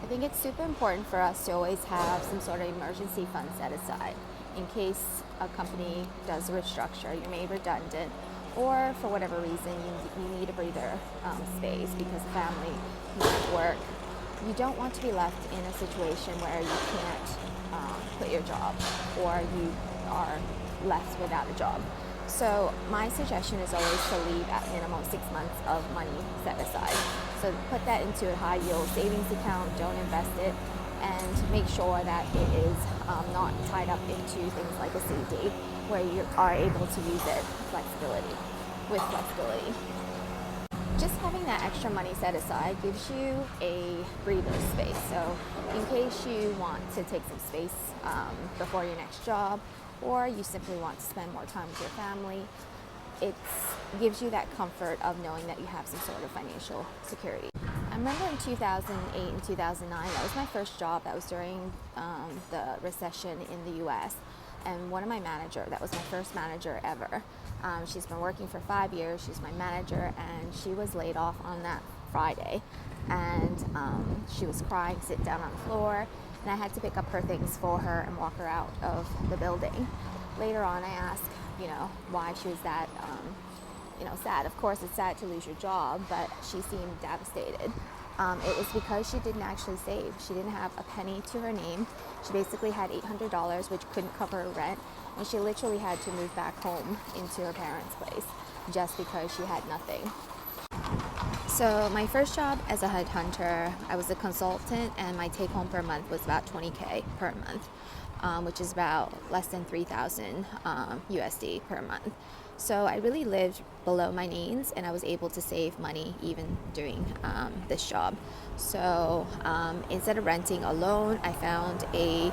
I think it's super important for us to always have some sort of emergency fund set aside in case a company does restructure, you're made redundant, or for whatever reason you need a breather space because the family needs work. You don't want to be left in a situation where you can't quit your job or you are left without a job. So my suggestion is always to leave at minimum 6 months of money set aside. So put that into a high yield savings account, don't invest it, and make sure that it is not tied up into things like a CD where you are able to use it with flexibility. Just having that extra money set aside gives you a breather space. So in case you want to take some space before your next job, or you simply want to spend more time with your family, it gives you that comfort of knowing that you have some sort of financial security. I remember in 2008 and 2009, that was my first job. That was during the recession in the US. And one of my manager, that was my first manager ever. She's been working for 5 years. She's my manager, and she was laid off on that Friday. And she was crying, sit down on the floor, and I had to pick up her things for her and walk her out of the building. Later on, I asked, why she was that, sad. Of course, it's sad to lose your job, but she seemed devastated. It was because she didn't actually save. She didn't have a penny to her name. She basically had $800, which couldn't cover her rent, and she literally had to move back home into her parents' place just because she had nothing. So my first job as a headhunter, I was a consultant, and my take home per month was about 20K per month, which is about less than 3,000 USD per month. So I really lived below my means, and I was able to save money even doing this job. So instead of renting alone, I found a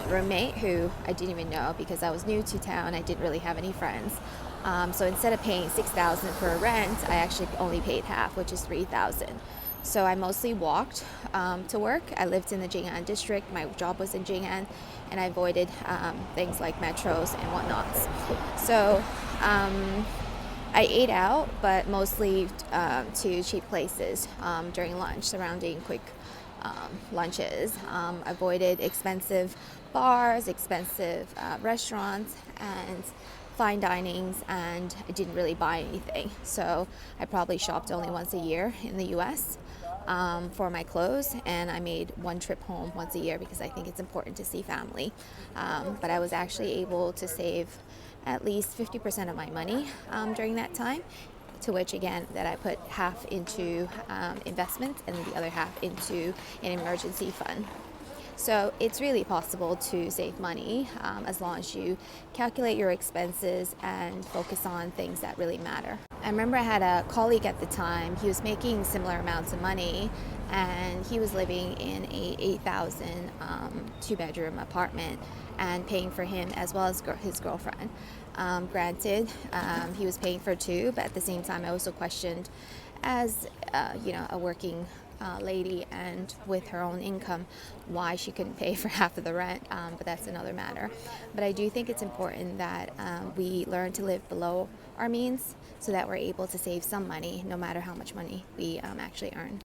roommate who I didn't even know because I was new to town. I didn't really have any friends. So instead of paying $6,000 for rent, I actually only paid half, which is $3,000. So I mostly walked to work. I lived in the Jing'an district. My job was in Jing'an, and I avoided things like metros and whatnots. So I ate out, but mostly to cheap places during lunch, surrounding quick lunches. Avoided expensive bars, expensive restaurants, and fine dinings, and I didn't really buy anything. So I probably shopped only once a year in the US for my clothes, and I made one trip home once a year because I think it's important to see family. But I was actually able to save at least 50% of my money during that time, to which again that I put half into investments and the other half into an emergency fund. So it's really possible to save money as long as you calculate your expenses and focus on things that really matter. I remember I had a colleague at the time. He was making similar amounts of money, and he was living in a 8,000 two-bedroom apartment and paying for him as well as his girlfriend. Granted, he was paying for two, but at the same time, I also questioned, as a working lady and with her own income, why she couldn't pay for half of the rent, but that's another matter. But I do think it's important that we learn to live below our means so that we're able to save some money no matter how much money we actually earn.